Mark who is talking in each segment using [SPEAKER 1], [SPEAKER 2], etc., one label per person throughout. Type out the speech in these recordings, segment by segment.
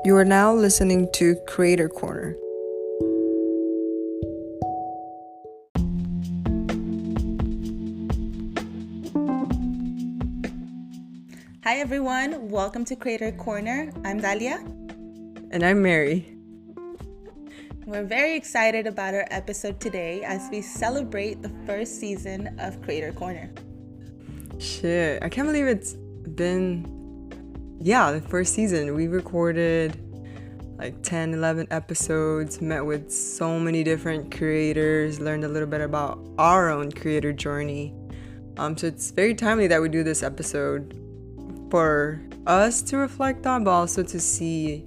[SPEAKER 1] You are now listening to Creator Corner.
[SPEAKER 2] Hi everyone, welcome to Creator Corner. I'm Dalia.
[SPEAKER 1] And I'm Mary.
[SPEAKER 2] We're very excited about our episode today as we celebrate the first season of Creator Corner.
[SPEAKER 1] Shit, I can't believe it's been, the first season. We recorded like 10, 11 episodes, met with so many different creators, learned a little bit about our own creator journey. So it's very timely that we do this episode for us to reflect on, but also to see,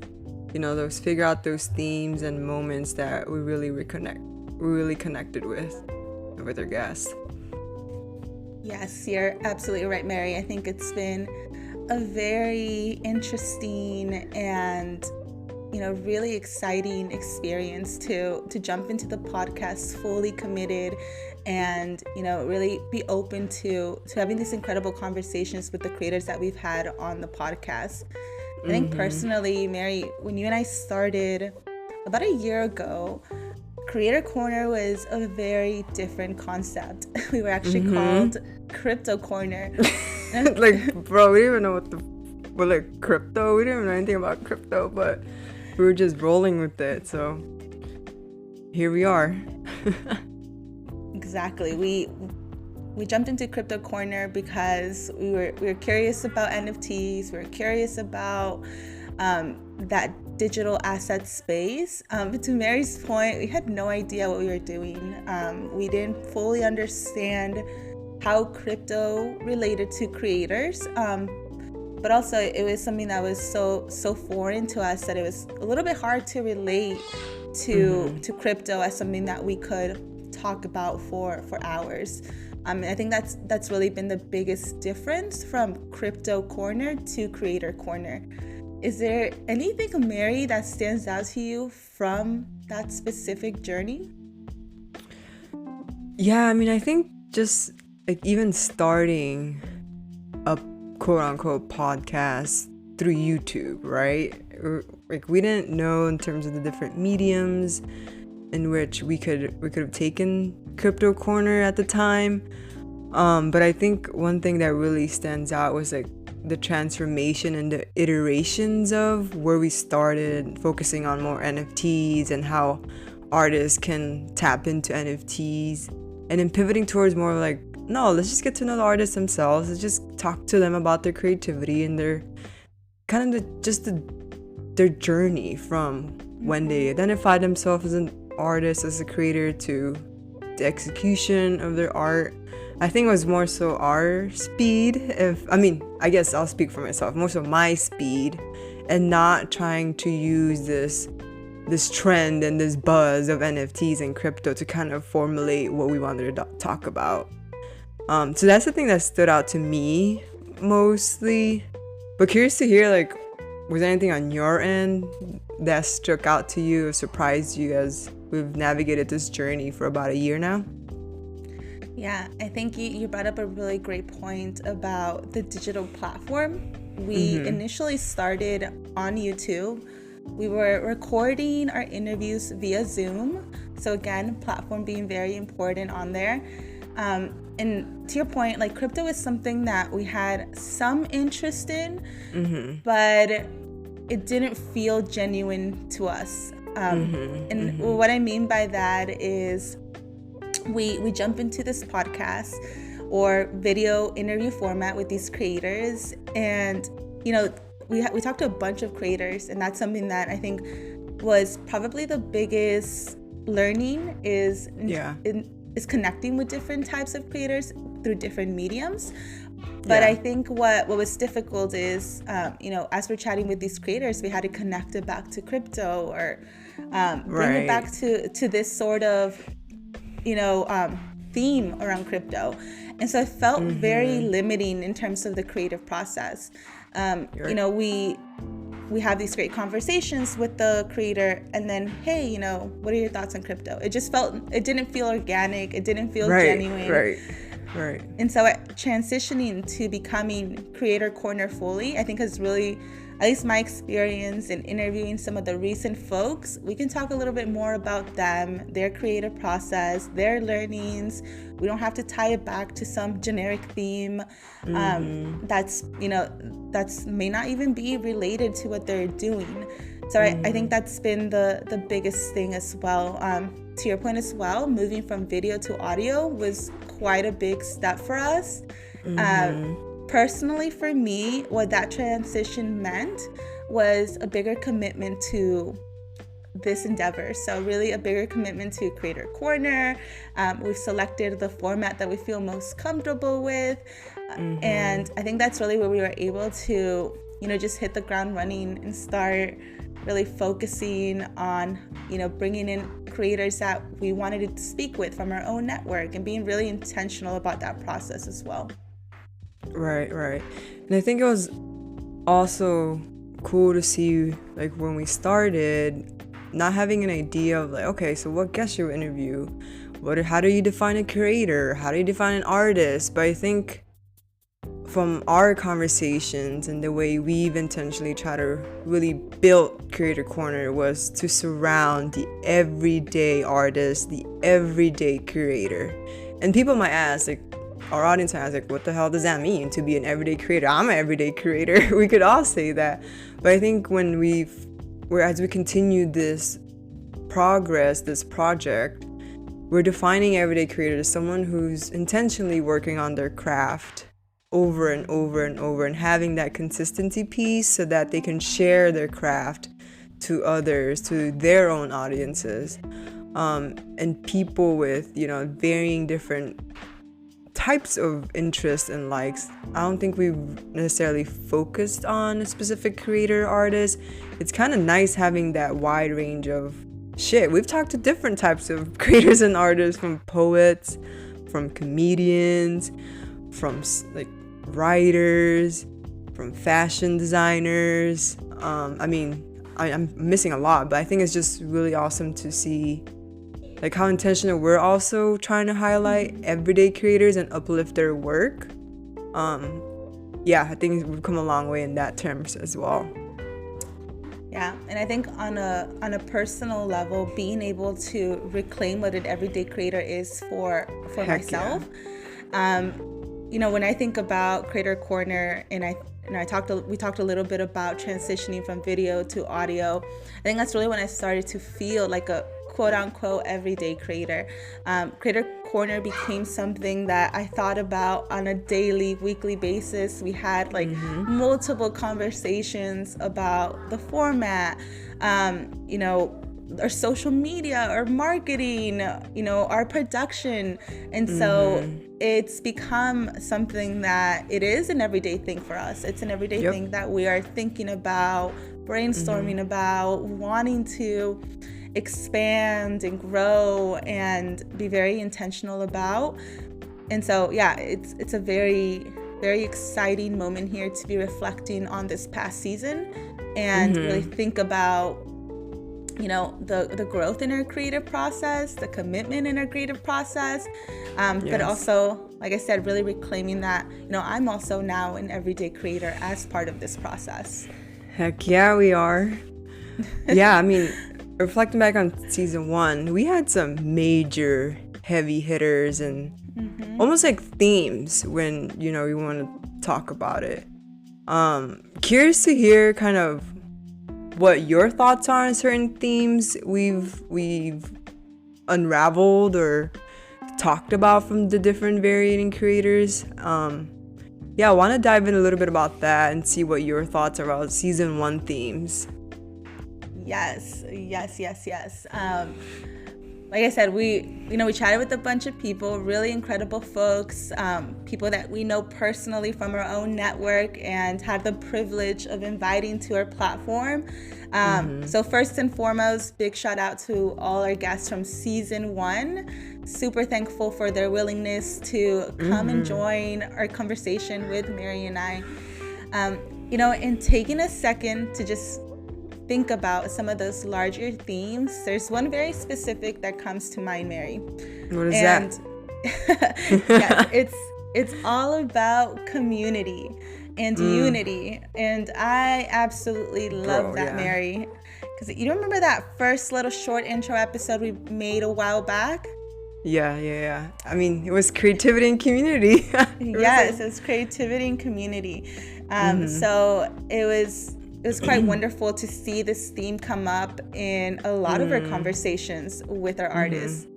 [SPEAKER 1] figure out those themes and moments that we really connected with our guests.
[SPEAKER 2] Yes, you're absolutely right, Mary. I think it's been a very interesting and really exciting experience to jump into the podcast fully committed and really be open to having these incredible conversations with the creators that we've had on the podcast. I think personally, Mary, when you and I started about a year ago, Creator Corner was a very different concept. We were actually called Crypto Corner.
[SPEAKER 1] Like, bro, we didn't even know crypto. We didn't even know anything about crypto, but we were just rolling with it. So here we are.
[SPEAKER 2] Exactly. We jumped into Crypto Corner because we were curious about NFTs. We were curious about that digital asset space. But to Mary's point, we had no idea what we were doing. We didn't fully understand how crypto related to creators. But also it was something that was so foreign to us that it was a little bit hard to relate to crypto as something that we could talk about for hours. I think that's really been the biggest difference from Crypto Corner to Creator Corner. Is there anything, Mary, that stands out to you from that specific journey?
[SPEAKER 1] Yeah, I think just like even starting a quote-unquote podcast through YouTube, right? Like we didn't know in terms of the different mediums in which we could have taken Crypto Corner at the time. But I think one thing that really stands out was like the transformation and the iterations of where we started focusing on more NFTs and how artists can tap into NFTs, and then pivoting towards more like, no, let's just get to know the artists themselves. Let's just talk to them about their creativity and their kind of their journey from when they identify themselves as an artist, as a creator, to the execution of their art. I think it was more so our speed. I guess I'll speak for myself, more so my speed, and not trying to use this trend and this buzz of NFTs and crypto to kind of formulate what we wanted to talk about. So that's the thing that stood out to me mostly. But curious to hear, like, was there anything on your end that struck out to you or surprised you as we've navigated this journey for about a year now?
[SPEAKER 2] Yeah, I think you brought up a really great point about the digital platform. We initially started on YouTube. We were recording our interviews via Zoom. So again, platform being very important on there. And to your point, like crypto is something that we had some interest in, but it didn't feel genuine to us. And what I mean by that is we jump into this podcast or video interview format with these creators, and we talked to a bunch of creators, and that's something that I think was probably the biggest learning is connecting with different types of creators through different mediums. But I think what was difficult is, as we're chatting with these creators, we had to connect it back to crypto or bring it back to this sort of, theme around crypto. And so it felt very limiting in terms of the creative process. We have these great conversations with the creator, and then, hey, what are your thoughts on crypto? It didn't feel organic. It didn't feel genuine.
[SPEAKER 1] Right.
[SPEAKER 2] And so transitioning to becoming Creator Corner fully, I think has really, at least my experience in interviewing some of the recent folks, we can talk a little bit more about them, their creative process, their learnings. We don't have to tie it back to some generic theme that's may not even be related to what they're doing. So I think that's been the biggest thing as well. To your point as well, moving from video to audio was quite a big step for us. Personally, for me, what that transition meant was a bigger commitment to this endeavor. So really a bigger commitment to Creator Corner. We've selected the format that we feel most comfortable with. And I think that's really where we were able to, just hit the ground running and start really focusing on, bringing in creators that we wanted to speak with from our own network and being really intentional about that process as well.
[SPEAKER 1] Right. And I think it was also cool to see, like, when we started, not having an idea of, like, okay, so what guest you interview? How do you define a creator? How do you define an artist? But I think from our conversations and the way we've intentionally tried to really build Creator Corner was to surround the everyday artist, the everyday creator. And people might ask, like, our audience might ask, like, what the hell does that mean to be an everyday creator? I'm an everyday creator. We could all say that. But I think as we continue this progress, this project, we're defining everyday creator as someone who's intentionally working on their craft over and over and over, and having that consistency piece so that they can share their craft to others, to their own audiences, and people with, varying different types of interests and likes. I don't think we've necessarily focused on a specific creator artist. It's kind of nice having that wide range of shit. We've talked to different types of creators and artists, from poets, from comedians, from like writers, from fashion designers. I'm missing a lot, but I think it's just really awesome to see, like, how intentional we're also trying to highlight everyday creators and uplift their work. I think we've come a long way in that terms as well.
[SPEAKER 2] Yeah, and I think on a personal level, being able to reclaim what an everyday creator is for myself. Yeah. When I think about Creator Corner, and we talked a little bit about transitioning from video to audio. I think that's really when I started to feel like a quote unquote everyday creator. Creator Corner became something that I thought about on a daily, weekly basis. We had multiple conversations about the format, our social media, our marketing, our production. And so it's become something that it is an everyday thing for us. It's an everyday thing that we are thinking about, brainstorming about, wanting to expand and grow and be very intentional about. And so, it's a very, very exciting moment here to be reflecting on this past season and really think about the growth in our creative process, the commitment in our creative process, but also, like I said, really reclaiming that, I'm also now an everyday creator as part of this process.
[SPEAKER 1] Heck yeah, we are. Yeah, I mean, reflecting back on season 1, we had some major heavy hitters and almost like themes when, we want to talk about it. Curious to hear kind of what your thoughts are on certain themes we've unraveled or talked about from the different varying creators. I want to dive in a little bit about that and see what your thoughts are about season 1 themes.
[SPEAKER 2] Yes. Like I said, we chatted with a bunch of people, really incredible folks, people that we know personally from our own network and had the privilege of inviting to our platform. So first and foremost, big shout out to all our guests from season 1. Super thankful for their willingness to come and join our conversation with Mary and I. And taking a second to just think about some of those larger themes, there's one very specific that comes to mind, Mary.
[SPEAKER 1] What is that?
[SPEAKER 2] Yes, it's all about community and unity, and I absolutely love
[SPEAKER 1] Bro,
[SPEAKER 2] that,
[SPEAKER 1] yeah.
[SPEAKER 2] Mary. Because you remember that first little short intro episode we made a while back?
[SPEAKER 1] Yeah. I mean, it was creativity and community. It was
[SPEAKER 2] Yes,
[SPEAKER 1] like,
[SPEAKER 2] it's creativity and community. So it was quite wonderful to see this theme come up in a lot of our conversations with our artists.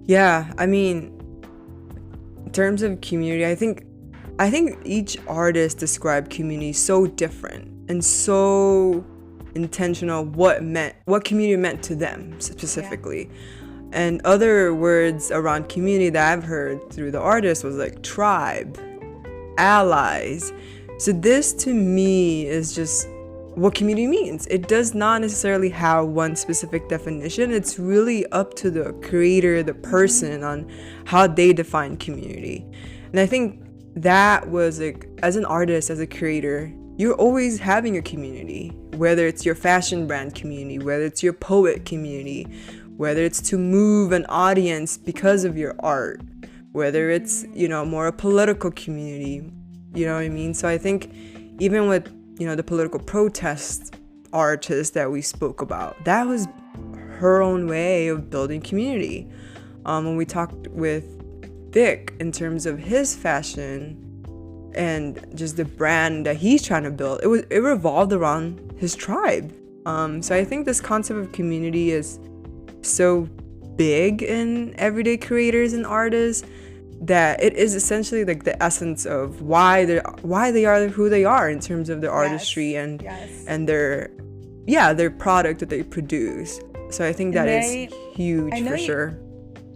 [SPEAKER 1] yeah, I mean, in terms of community, I think each artist described community so different and so intentional what community meant to them specifically. And other words around community that I've heard through the artist was like tribe, allies. So this to me is just what community means. It does not necessarily have one specific definition. It's really up to the creator, the person, on how they define community. And I think that was like, as an artist, as a creator, you're always having a community, whether it's your fashion brand community, whether it's your poet community, whether it's to move an audience because of your art, whether it's, more a political community, you know what I mean? So I think even with, the political protest artist that we spoke about, that was her own way of building community. When we talked with Vic in terms of his fashion and just the brand that he's trying to build, it revolved around his tribe. So I think this concept of community is so big in everyday creators and artists that it is essentially like the essence of why they are who they are in terms of their artistry and their product that they produce. So I think that is huge for sure.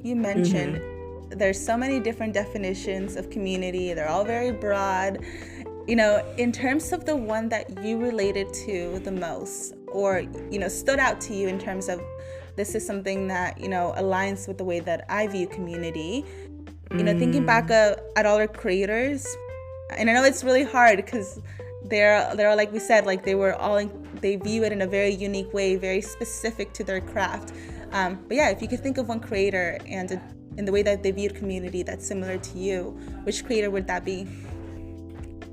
[SPEAKER 2] You mentioned there's so many different definitions of community. They're all very broad. In terms of the one that you related to the most, or stood out to you in terms of this is something that aligns with the way that I view community. Thinking back at all our creators, and I know it's really hard because they're like we said, like they view it in a very unique way, very specific to their craft. But yeah, if you could think of one creator and in the way that they viewed community that's similar to you, which creator would that be?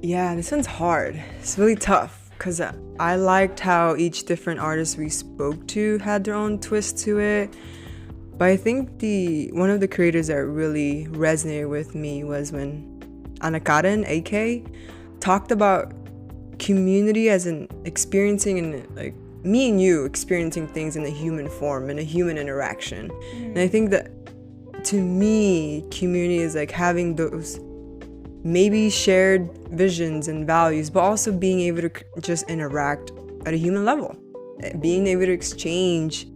[SPEAKER 1] Yeah, this one's hard. It's really tough because I liked how each different artist we spoke to had their own twist to it. But I think one of the creators that really resonated with me was when Anakaran, AK, talked about community as an experiencing and like me and you experiencing things in a human form, in a human interaction. And I think that to me, community is like having those maybe shared visions and values, but also being able to just interact at a human level, being able to exchange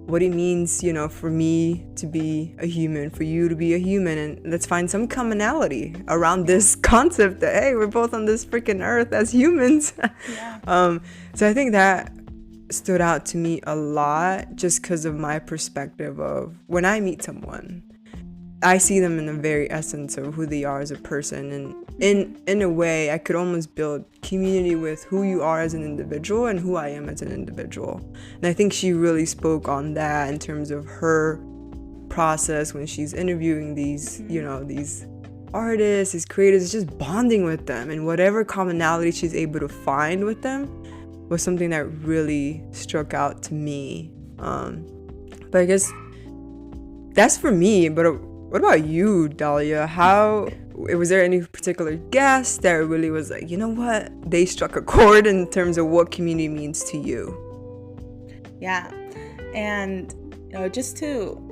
[SPEAKER 1] what it means, for me to be a human, for you to be a human, and let's find some commonality around this concept that, hey, we're both on this freaking earth as humans. So I think that stood out to me a lot just because of my perspective of when I meet someone, I see them in the very essence of who they are as a person, and in a way I could almost build community with who you are as an individual and who I am as an individual. And I think she really spoke on that in terms of her process when she's interviewing these these artists, these creators, just bonding with them, and whatever commonality she's able to find with them was something that really struck out to me. But I guess that's for me. But what about you, Dalia? Was there any particular guest that really was like, what? They struck a chord in terms of what community means to you?
[SPEAKER 2] Yeah. And, just to,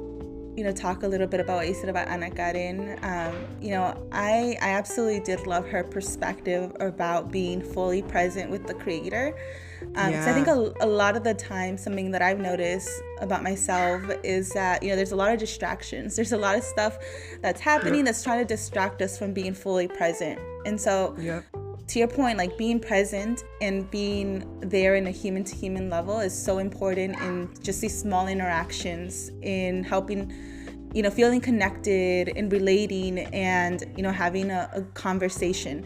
[SPEAKER 2] talk a little bit about what you said about Ana Karen, I absolutely did love her perspective about being fully present with the creator. So I think a lot of the time, something that I've noticed about myself is that, there's a lot of distractions. There's a lot of stuff that's happening that's trying to distract us from being fully present. And so to your point, like being present and being there in a human to human level is so important in just these small interactions, in helping, feeling connected and relating and, having a conversation.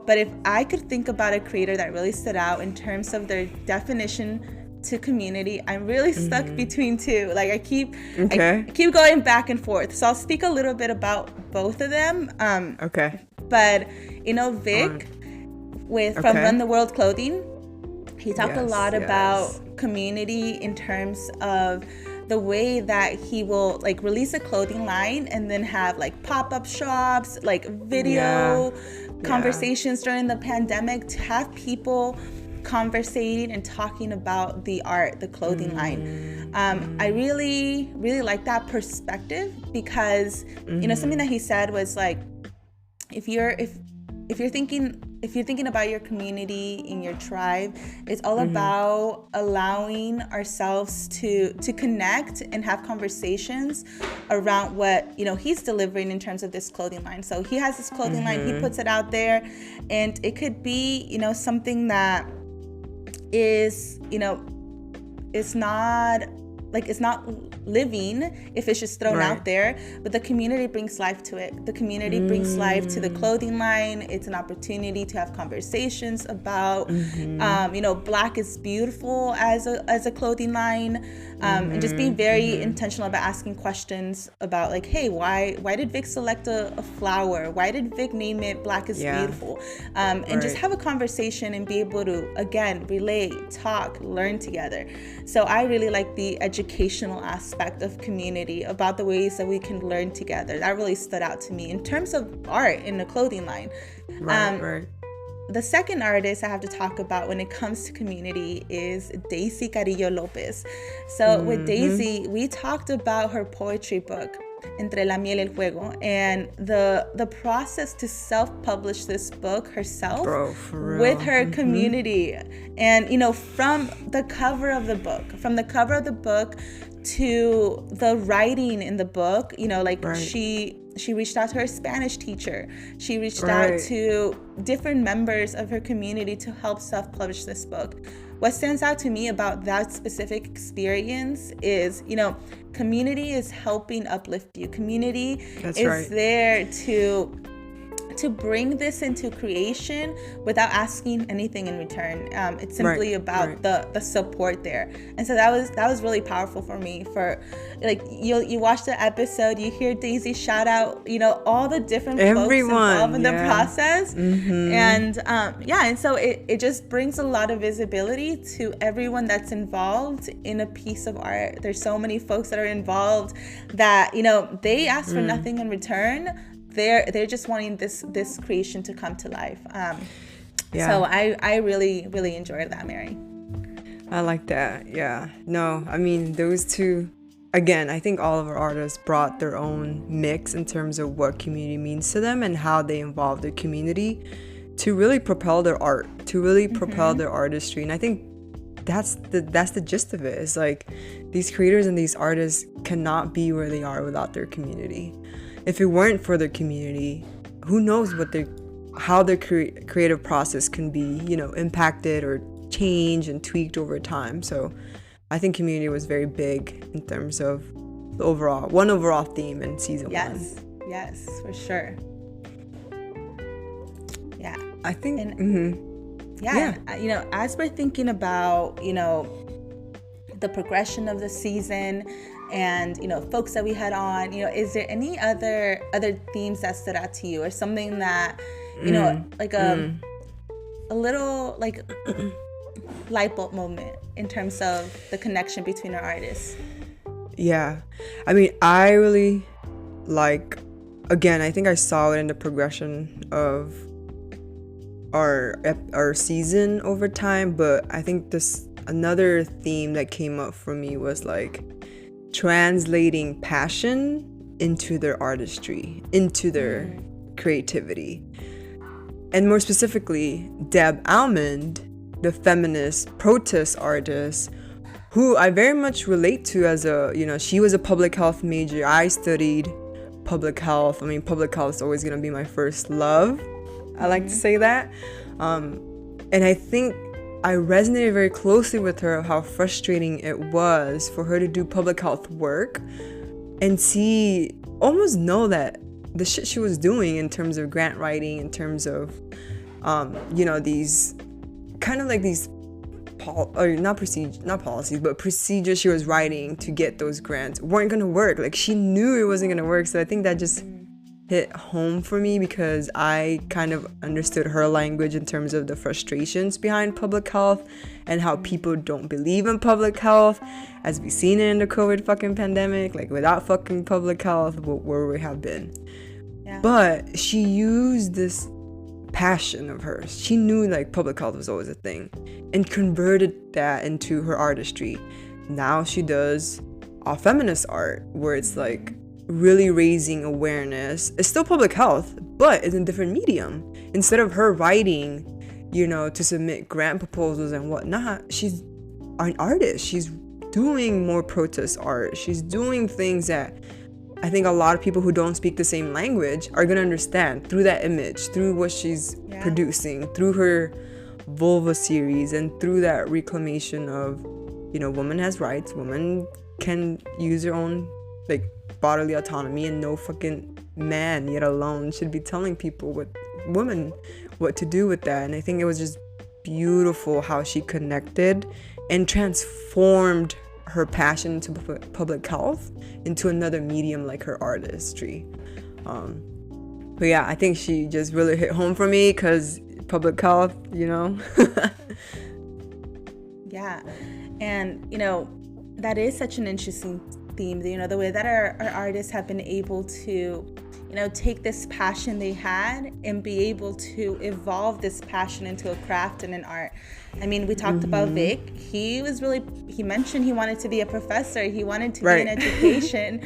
[SPEAKER 2] But if I could think about a creator that really stood out in terms of their definition to community, I'm really stuck between two. Like I keep
[SPEAKER 1] Okay.
[SPEAKER 2] I keep going back and forth. So I'll speak a little bit about both of them.
[SPEAKER 1] Okay.
[SPEAKER 2] But Vic from Run the World Clothing, he talked a lot about community in terms of the way that he will like release a clothing line and then have like pop-up shops, like video conversations during the pandemic, to have people conversating and talking about the art, the clothing line. I really, really like that perspective because, something that he said was like, if you're thinking about your community in your tribe, it's all about allowing ourselves to connect and have conversations around what he's delivering in terms of this clothing line. So he has this clothing line, he puts it out there, and it could be something that is it's not living if it's just thrown out there, but the community brings life to it. The community brings life to the clothing line. It's an opportunity to have conversations about Black is beautiful as a clothing line, and just being very intentional about asking questions about like, hey, why did Vic select a flower? Why did Vic name it Black is beautiful? And just have a conversation and be able to, again, relate, talk, learn together. So I really like the educational aspect of community, about the ways that we can learn together. That really stood out to me in terms of art in the clothing line. The second artist I have to talk about when it comes to community is Daisy Carrillo Lopez. So with Daisy, we talked about her poetry book, Entre la miel y el fuego, and the process to self-publish this book herself with her community. And from the cover of the book to the writing in the book, she reached out to her Spanish teacher. She reached out to different members of her community to help self-publish this book. What stands out to me about that specific experience is, community is helping uplift you. Community is there to bring this into creation without asking anything in return. It's simply about the support there. And so that was really powerful for me. For like you watch the episode, you hear Daisy shout out, all the different folks involved in the process. And so it just brings a lot of visibility to everyone that's involved in a piece of art. There's so many folks that are involved that, they ask for nothing in return. They're just wanting this creation to come to life. So I really, really enjoyed that, Mary.
[SPEAKER 1] I like that. Yeah. No, I mean, those two, again, I think all of our artists brought their own mix in terms of what community means to them and how they involve the community to really propel their art, to really propel their artistry. And I think that's the gist of it. It's like these creators and these artists cannot be where they are without their community. If it weren't for their community, who knows how their creative process can be, impacted or changed and tweaked over time. So I think community was very big in terms of the overall theme in season 1.
[SPEAKER 2] Yes, for sure. Yeah.
[SPEAKER 1] I think,
[SPEAKER 2] as we're thinking about, the progression of the season and folks that we had on, is there any other themes that stood out to you, or something that like a little like light bulb moment in terms of the connection between our artists?
[SPEAKER 1] Yeah, I mean, I really I think I saw it in the progression of our season over time, but I think another theme that came up for me was like translating passion into their artistry, into their creativity. And more specifically, Deb Almond, the feminist protest artist, who I very much relate to as she was a public health major. I studied public health. I mean, public health is always going to be my first love. I like to say that. And I think I resonated very closely with her of how frustrating it was for her to do public health work and almost know that the shit she was doing in terms of grant writing, in terms of, these kind of like these not policies, but procedures she was writing to get those grants weren't gonna work. Like, she knew it wasn't gonna work. So I think that just hit home for me, because I kind of understood her language in terms of the frustrations behind public health and how people don't believe in public health, as we've seen it in the COVID fucking pandemic. Like, without fucking public health, where we have been. Yeah. But she used this passion of hers. She knew like public health was always a thing, and converted that into her artistry. Now she does all feminist art, where it's like really raising awareness. It's still public health, but it's a different medium. Instead of her writing, to submit grant proposals and whatnot, she's an artist. She's doing more protest art. She's doing things that I think a lot of people who don't speak the same language are gonna understand through that image, through what she's producing, through her vulva series, and through that reclamation of, woman has rights, woman can use her own like bodily autonomy, and no fucking man, yet alone, should be telling people what to do with that. And I think it was just beautiful how she connected and transformed her passion to public health into another medium like her artistry. But yeah, I think she just really hit home for me, because public health,
[SPEAKER 2] Yeah, and that is such an interesting theme, the way that our artists have been able to take this passion they had and be able to evolve this passion into a craft and an art. I mean, we talked about Vic. He mentioned he wanted to be a professor. He wanted to be in education.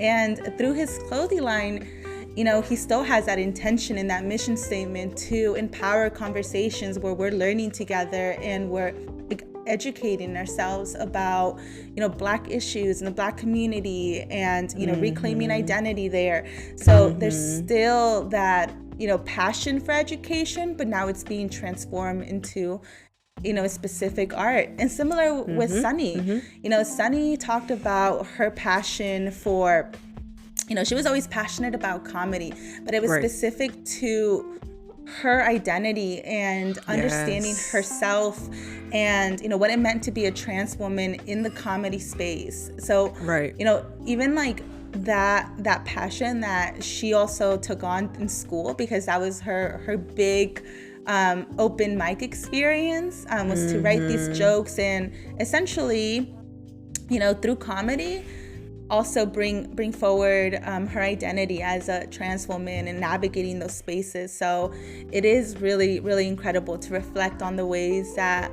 [SPEAKER 2] And through his clothing line, he still has that intention and that mission statement to empower conversations where we're learning together and we're educating ourselves about Black issues in the Black community, and reclaiming identity there. So there's still that passion for education, but now it's being transformed into a specific art. And similar with Sunny. Sunny talked about her passion for she was always passionate about comedy, but it was specific to her identity and understanding herself, and what it meant to be a trans woman in the comedy space. So even like that passion that she also took on in school, because that was her big open mic experience, was to write these jokes and essentially through comedy also bring forward her identity as a trans woman and navigating those spaces. So it is really, really incredible to reflect on the ways that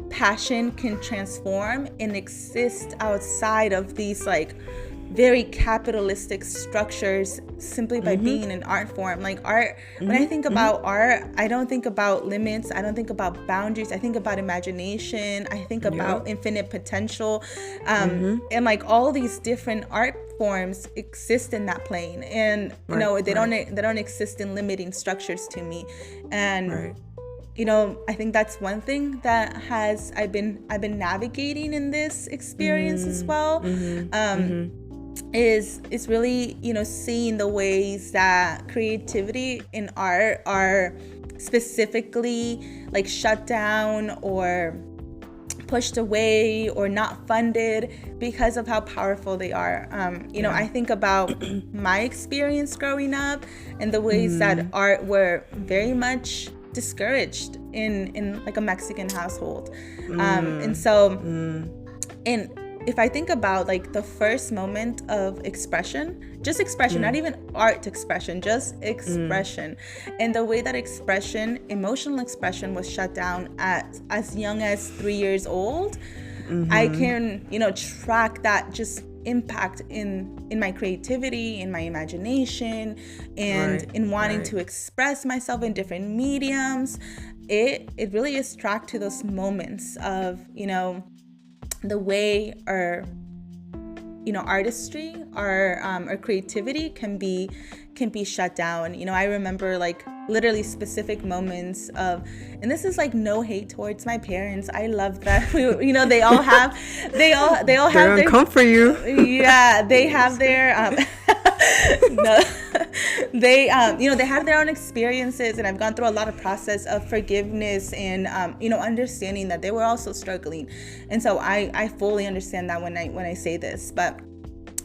[SPEAKER 2] passion can transform and exist outside of these like very capitalistic structures simply by being an art form. Like art, when I think about art, I don't think about limits, I don't think about boundaries, I think about imagination, I think about infinite potential, and like all these different art forms exist in that plane, and they don't exist in limiting structures to me. And I think that's one thing that I've been navigating in this experience as well. Is really seeing the ways that creativity in art are specifically like shut down or pushed away or not funded because of how powerful they are. I think about my experience growing up and the ways that art were very much discouraged in like a Mexican household. And so if I think about like the first moment of expression, just expression, not even art expression, just expression, and the way that emotional expression was shut down at as young as 3 years old, I can, track that just impact in my creativity, in my imagination, and in wanting to express myself in different mediums. It really is tracked to those moments of, the way our artistry, our creativity can be shut down. I remember like literally specific moments of, and this is like no hate towards my parents. I love that they all have have their
[SPEAKER 1] come for you.
[SPEAKER 2] Yeah, they have their no. they they had their own experiences, and I've gone through a lot of process of forgiveness and understanding that they were also struggling. And so I fully understand that when I say this. But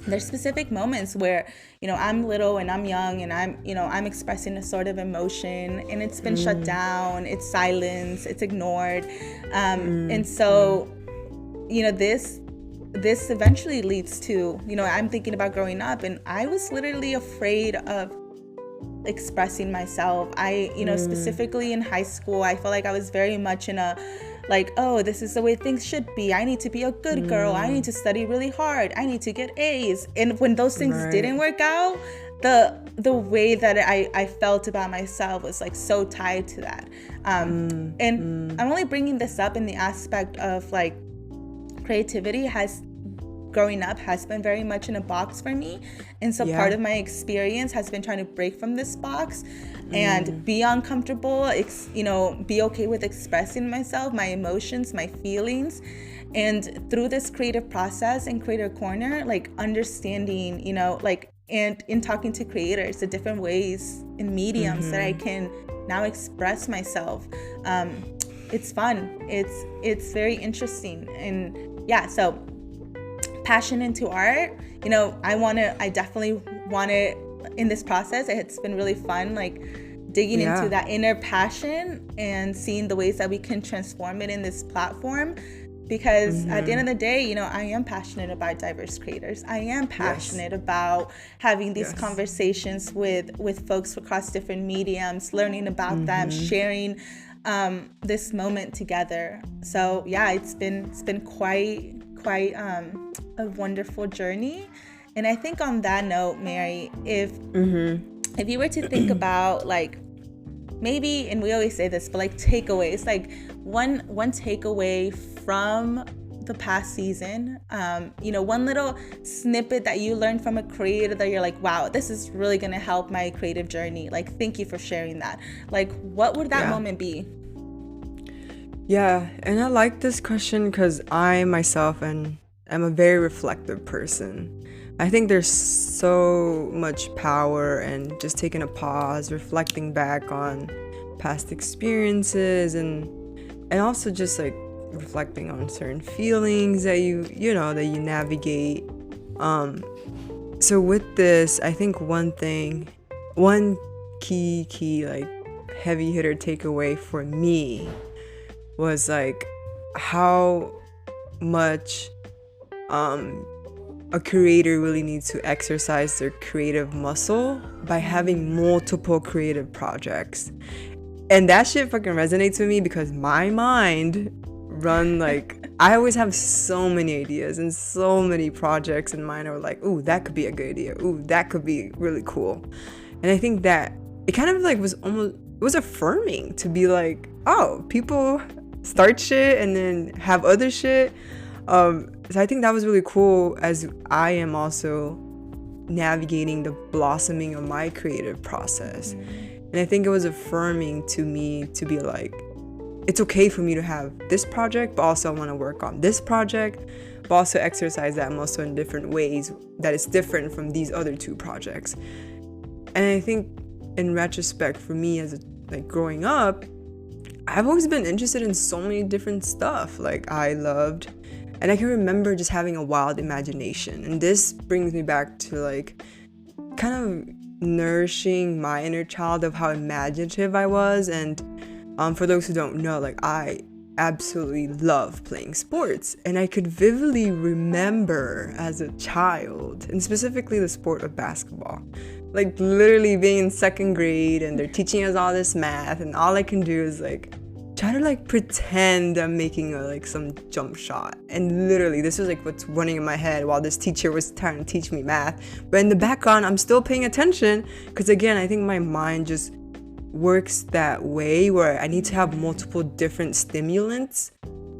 [SPEAKER 2] there's specific moments where I'm little and I'm young and I'm expressing a sort of emotion, and it's been shut down, it's silenced, it's ignored, and so this eventually leads to I'm thinking about growing up, and I was literally afraid of expressing myself. Specifically in high school, I felt like I was very much in a like, oh, this is the way things should be. I need to be a good girl. I need to study really hard. I need to get A's. And when those things didn't work out, the way that I felt about myself was like so tied to that. And I'm only bringing this up in the aspect of like creativity growing up has been very much in a box for me. And so part of my experience has been trying to break from this box and be uncomfortable, be okay with expressing myself, my emotions, my feelings. And through this creative process and Creator Corner, like understanding, and in talking to creators, the different ways and mediums that I can now express myself. It's fun. It's very interesting. And so passion into art, I definitely want to, in this process, it's been really fun, like digging into that inner passion and seeing the ways that we can transform it in this platform. Because at the end of the day, I am passionate about diverse creators. I am passionate about having these conversations with folks across different mediums, learning about them, sharing this moment together. So it's been quite a wonderful journey. And I think on that note, Mary, if you were to think about like maybe, and we always say this, but like takeaways, like one takeaway from the past season, one little snippet that you learned from a creator that you're like, wow, this is really going to help my creative journey. Like, thank you for sharing that. Like, what would that moment be?
[SPEAKER 1] Yeah, and I like this question because I myself am a very reflective person. I think there's so much power in just taking a pause, reflecting back on past experiences, and also just like reflecting on certain feelings that you navigate. So with this, I think one key like heavy hitter takeaway for me was like how much a creator really needs to exercise their creative muscle by having multiple creative projects. And that shit fucking resonates with me because my mind run like I always have so many ideas and so many projects in mind. Are like, ooh, that could be a good idea. Ooh, that could be really cool. And I think that it kind of like was affirming to be like, oh, people start shit and then have other shit. So I think that was really cool as I am also navigating the blossoming of my creative process. And I think it was affirming to me to be like, it's okay for me to have this project, but also I want to work on this project, but also exercise that muscle in different ways that is different from these other two projects. And I think in retrospect, for me as growing up, I've always been interested in so many different stuff. Like I loved, and I can remember just having a wild imagination. And this brings me back to like kind of nourishing my inner child of how imaginative I was. And for those who don't know, like I absolutely love playing sports, and I could vividly remember as a child, and specifically the sport of basketball, like literally being in second grade and they're teaching us all this math, and all I can do is like try to like pretend I'm making some jump shot. And literally this was like what's running in my head while this teacher was trying to teach me math, but in the background I'm still paying attention, because again, I think my mind just works that way where I need to have multiple different stimulants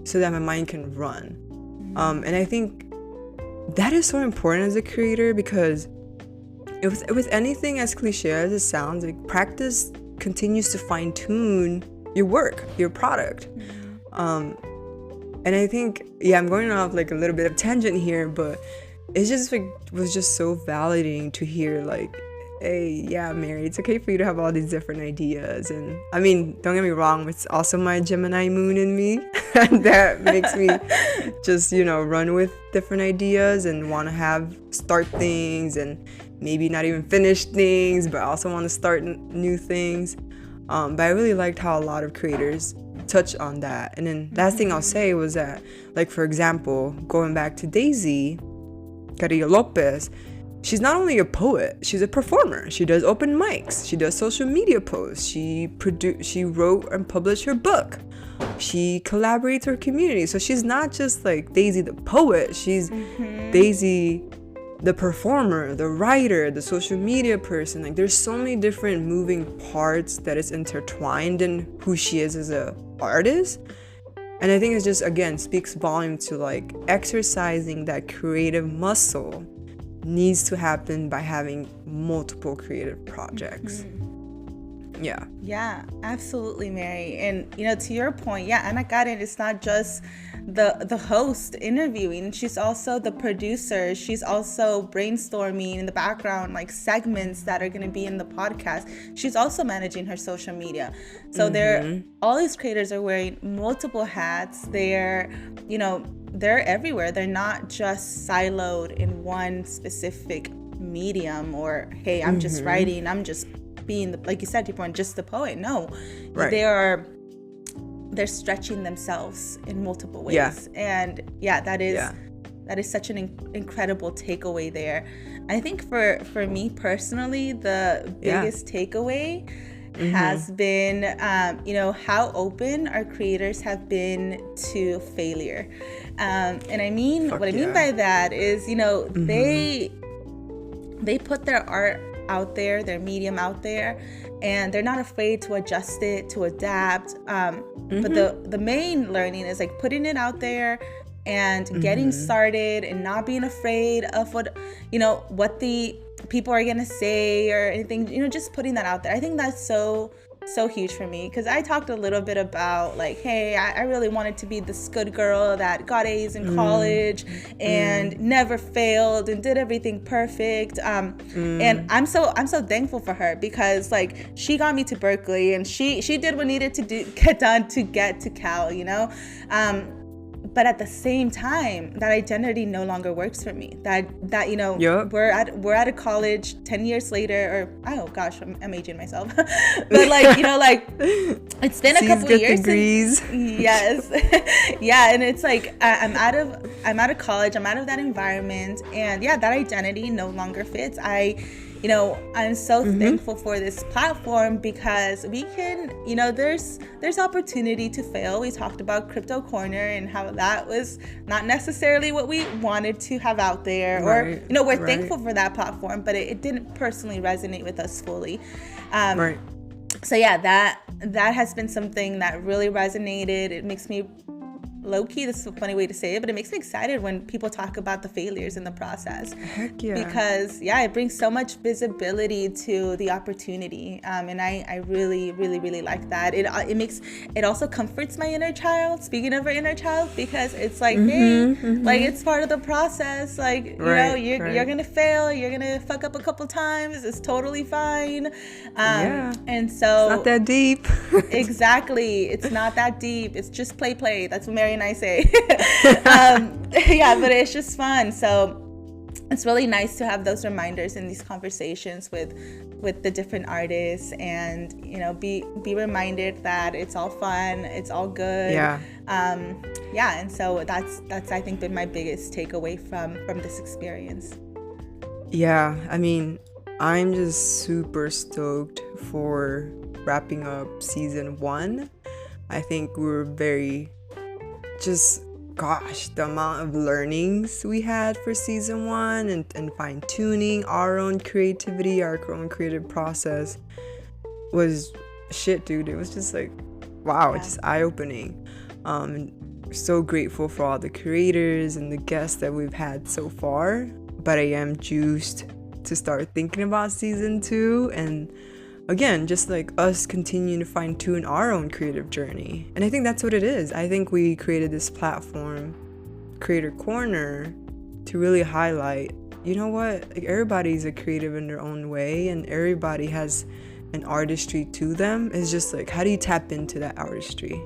[SPEAKER 1] so that my mind can run. And I think that is so important as a creator, because with anything as cliche as it sounds, like practice continues to fine tune your work, your product. And I think, I'm going off like a little bit of tangent here, but it's just like was just so validating to hear like Hey, yeah, Mary, it's okay for you to have all these different ideas. And I mean, don't get me wrong, it's also my Gemini moon in me. And that makes me just, run with different ideas and want to start things and maybe not even finish things, but also want to start new things. But I really liked how a lot of creators touch on that. And then last thing I'll say was that, like, for example, going back to Daisy Carrillo Lopez, she's not only a poet, she's a performer. She does open mics. She does social media posts. She wrote and published her book. She collaborates with her community. So she's not just like Daisy the poet. She's Daisy the performer, the writer, the social media person. Like, there's so many different moving parts that is intertwined in who she is as a artist. And I think it just, again, speaks volume to like exercising that creative muscle needs to happen by having multiple creative projects. Yeah,
[SPEAKER 2] absolutely, Mary. And to your point, Ana Karen is not just the host interviewing, she's also the producer. She's also brainstorming in the background, like segments that are going to be in the podcast. She's also managing her social media. So all these creators are wearing multiple hats. They're everywhere. They're not just siloed in one specific medium, or hey, I'm just writing, I'm just being like you said, people are just the poet. No, right. They're stretching themselves in multiple ways. And that is such an incredible takeaway there. I think for me personally, the biggest takeaway has been how open our creators have been to failure. And I mean, what I mean by that is, they put their art out there, their medium out there, and they're not afraid to adjust it, to adapt. But the main learning is like putting it out there and getting started and not being afraid of what the people are gonna say or anything, just putting that out there. I think that's so huge for me, because I talked a little bit about like, hey, I really wanted to be this good girl that got A's in college and never failed and did everything perfect. And I'm so thankful for her, because like she got me to Berkeley and she did what needed to get done to get to Cal, but at the same time, that identity no longer works for me. We're at a college 10 years later, or oh gosh, I'm aging myself. But like, it's been a couple of years.
[SPEAKER 1] Degrees.
[SPEAKER 2] Yes. Yeah, and it's like I'm out of college, I'm out of that environment, and that identity no longer fits. I'm so thankful for this platform, because we can, there's opportunity to fail. We talked about Crypto Corner and how that was not necessarily what we wanted to have out there, or, we're thankful for that platform, but it didn't personally resonate with us fully. So that has been something that really resonated. It makes me low-key, this is a funny way to say it, but it makes me excited when people talk about the failures in the process.
[SPEAKER 1] Heck yeah.
[SPEAKER 2] Because it brings so much visibility to the opportunity, and I really, really, really like that. It also comforts my inner child, speaking of our inner child, because it's like, like it's part of the process. Like, you're gonna fail, you're gonna fuck up a couple times, it's totally fine. And so
[SPEAKER 1] it's not that deep.
[SPEAKER 2] Exactly, it's not that deep. It's just play. That's what Mary and I say. But it's just fun. So it's really nice to have those reminders in these conversations with the different artists, and be reminded that it's all fun, it's all good. And so that's I think been my biggest takeaway from this experience.
[SPEAKER 1] I mean, I'm just super stoked for wrapping up season 1. I think we're very the amount of learnings we had for season 1 and fine-tuning our own creativity, our own creative process was shit, dude. It was just like, wow, it's just eye-opening. And we're so grateful for all the creators and the guests that we've had so far, but I am juiced to start thinking about season 2, and again, just like us continuing to fine-tune our own creative journey. And I think that's what it is. I think we created this platform, Creator Corner, to really highlight you know what, like everybody's a creative in their own way, and everybody has an artistry to them. It's just like, how do you tap into that artistry?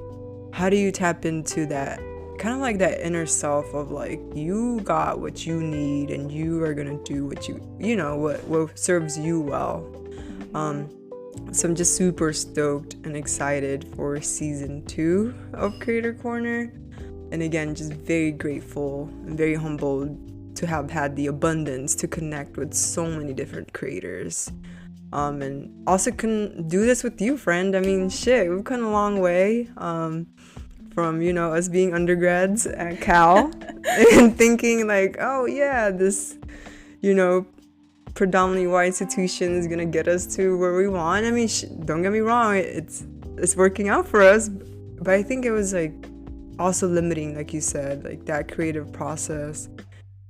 [SPEAKER 1] How do you tap into that kind of like that inner self of like, you got what you need and you are gonna do what you know what serves you well. So I'm just super stoked and excited for season 2 of Creator Corner, and again, just very grateful and very humbled to have had the abundance to connect with so many different creators. And also can do this with you, friend. I mean, shit, we've come a long way from, you know, us being undergrads at Cal and thinking like, oh yeah, this, you know, predominantly white institution is gonna get us to where we want. I mean, don't get me wrong, it's working out for us, but I think it was like also limiting, like you said, like that creative process.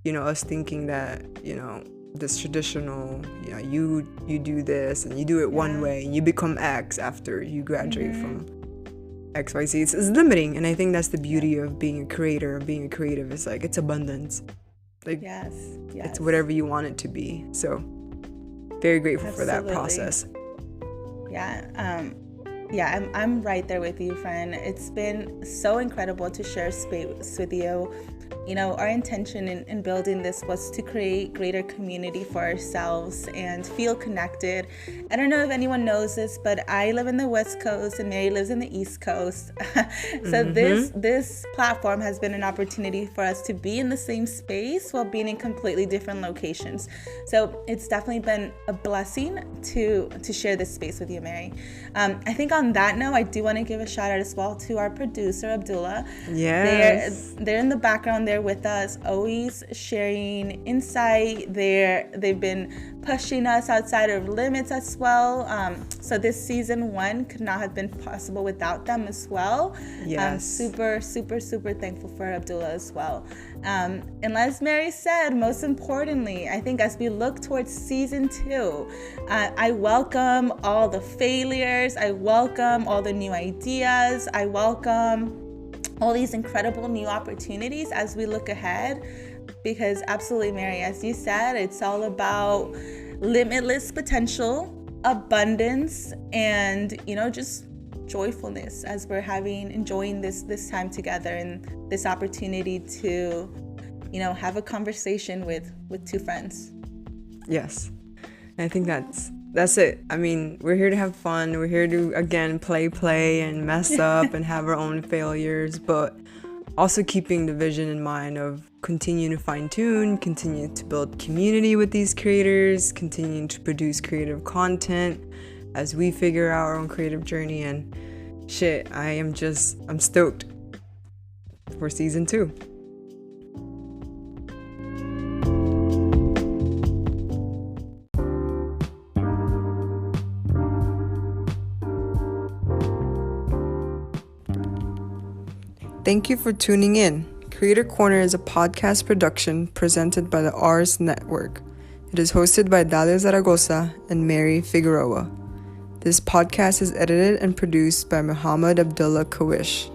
[SPEAKER 1] You know, us thinking that, you know, this traditional, you know, you do this and you do it one way and you become X after you graduate from XYZ. It's limiting, and I think that's the beauty of being a creator, of being a creative. It's like, it's abundance. Like, yes. It's whatever you want it to be. So very grateful for that process.
[SPEAKER 2] I'm right there with you, friend. It's been so incredible to share space with you. You know, our intention in building this was to create greater community for ourselves and feel connected. I don't know if anyone knows this, but I live in the West Coast and Mary lives in the East Coast. So this platform has been an opportunity for us to be in the same space while being in completely different locations. So it's definitely been a blessing to share this space with you, Mary. I think on that note, I do want to give a shout out as well to our producer, Abdullah.
[SPEAKER 1] Yes.
[SPEAKER 2] They're in the background there with us, always sharing insight. They've been pushing us outside of limits as well. So this season 1 could not have been possible without them as well.
[SPEAKER 1] Yes.
[SPEAKER 2] Super thankful for Abdullah as well. And as Mary said, most importantly, I think as we look towards season 2, I welcome all the failures. I welcome all the new ideas. I welcome all these incredible new opportunities as we look ahead, because absolutely, Mary, as you said, it's all about limitless potential, abundance, and, you know, just joyfulness as we're enjoying this time together and this opportunity to, you know, have a conversation with 2 friends.
[SPEAKER 1] Yes. And I think that's it. I mean, we're here to have fun. We're here to, again, play and mess up and have our own failures, but also keeping the vision in mind of continuing to fine-tune, continue to build community with these creators, continuing to produce creative content as we figure out our own creative journey. And shit, I'm stoked for season 2. Thank you for tuning in. Creator Corner is a podcast production presented by the Ars Network. It is hosted by Dalia Zaragoza and Mary Figueroa. This podcast is edited and produced by Muhammad Abdullah Kawish.